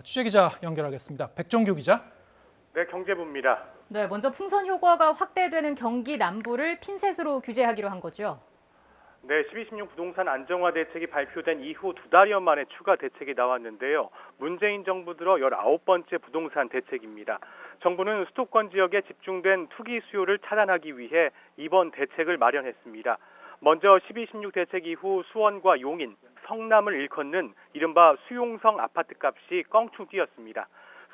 취재 기자 연결하겠습니다. 백종규 기자. 네, 경제부입니다. 네, 먼저 풍선 효과가 확대되는 경기 남부를 핀셋으로 규제하기로 한 거죠. 네, 12.16 부동산 안정화 대책이 발표된 이후 2달여 만에 추가 대책이 나왔는데요. 문재인 정부 들어 19번째 부동산 대책입니다. 정부는 수도권 지역에 집중된 투기 수요를 차단하기 위해 이번 대책을 마련했습니다. 먼저 12.16 대책 이후 수원과 용인, 성남을 일컫는 이른바 수용성 아파트값이 껑충 뛰었습니다.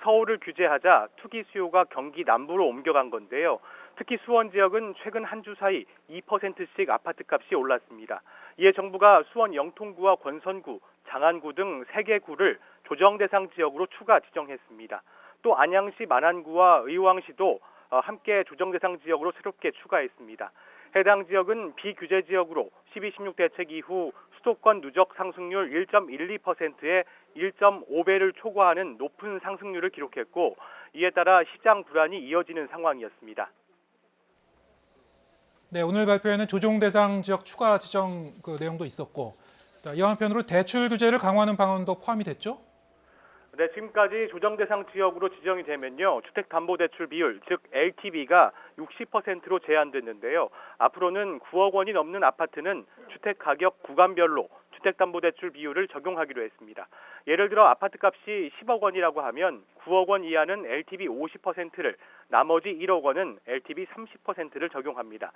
서울을 규제하자 투기 수요가 경기 남부로 옮겨간 건데요. 특히 수원 지역은 최근 한 주 사이 2%씩 아파트값이 올랐습니다. 이에 정부가 수원 영통구와 권선구, 장안구 등 3개 구를 조정 대상 지역으로 추가 지정했습니다. 또 안양시 만안구와 의왕시도 함께 조정 대상 지역으로 새롭게 추가했습니다. 해당 지역은 비규제 지역으로 12.16 대책 이후 수도권 누적 상승률 1.12%에 1.5배를 초과하는 높은 상승률을 기록했고, 이에 따라 시장 불안이 이어지는 상황이었습니다. 네, 오늘 발표에는 조정 대상 지역 추가 지정 내용도 있었고, 이와 한편으로 대출 규제를 강화하는 방안도 포함이 됐죠? 네, 지금까지 조정 대상 지역으로 지정이 되면요, 주택담보대출 비율, 즉 LTV가 60%로 제한됐는데요. 앞으로는 9억 원이 넘는 아파트는 주택 가격 구간별로 주택담보대출 비율을 적용하기로 했습니다. 예를 들어 아파트값이 10억 원이라고 하면 9억 원 이하는 LTV 50%를, 나머지 1억 원은 LTV 30%를 적용합니다.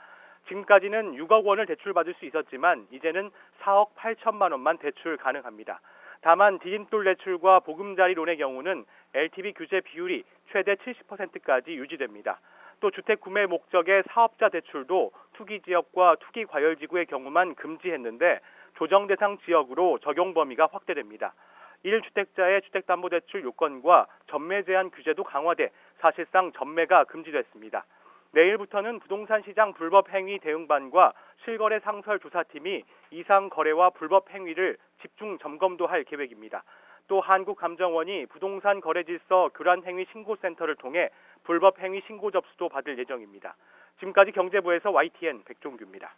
지금까지는 6억 원을 대출받을 수 있었지만 이제는 4억 8천만 원만 대출 가능합니다. 다만 디딤돌 대출과 보금자리론의 경우는 LTV 규제 비율이 최대 70%까지 유지됩니다. 또 주택 구매 목적의 사업자 대출도 투기 지역과 투기 과열지구의 경우만 금지했는데 조정 대상 지역으로 적용 범위가 확대됩니다. 1주택자의 주택담보대출 요건과 전매 제한 규제도 강화돼 사실상 전매가 금지됐습니다. 내일부터는 부동산 시장 불법 행위 대응반과 실거래 상설 조사팀이 이상 거래와 불법 행위를 집중 점검도 할 계획입니다. 또 한국감정원이 부동산 거래 질서 교란 행위 신고센터를 통해 불법 행위 신고 접수도 받을 예정입니다. 지금까지 경제부에서 YTN 백종규입니다.